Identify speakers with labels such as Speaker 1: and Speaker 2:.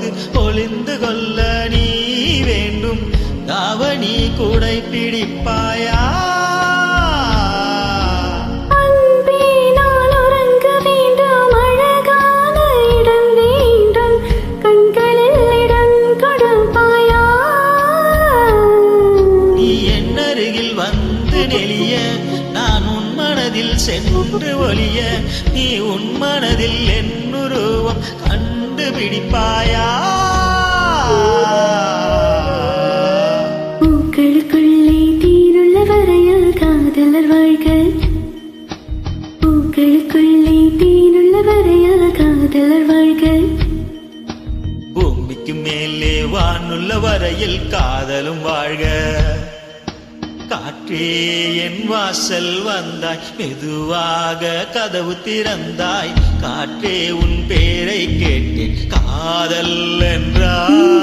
Speaker 1: போது ஒளிந்து கொள்ள நீ வேண்டும். தாவணி கூடை பிடிப்பாயா? நான் உன் மனதில் சென்று ஒளிய நீ உன் மனதில் என்னுருவம் கண்டுபிடிப்பாயா?
Speaker 2: பூக்களுக்குள்ளே தீருள்ள வரையில் காதலர் வாழ்க. பூக்களுக்குள்ளே தீருள்ள வரையில் காதலர் வாழ்க.
Speaker 1: பூமிக்கு மேலே வானுள்ள வரையில் காதலும் வாழ்க. காற்றே என் வாசல் வந்தாய், மெதுவாக கதவு திறந்தாய். காற்றே உன் பேரை கேட்டேன், காதல் என்றாய்.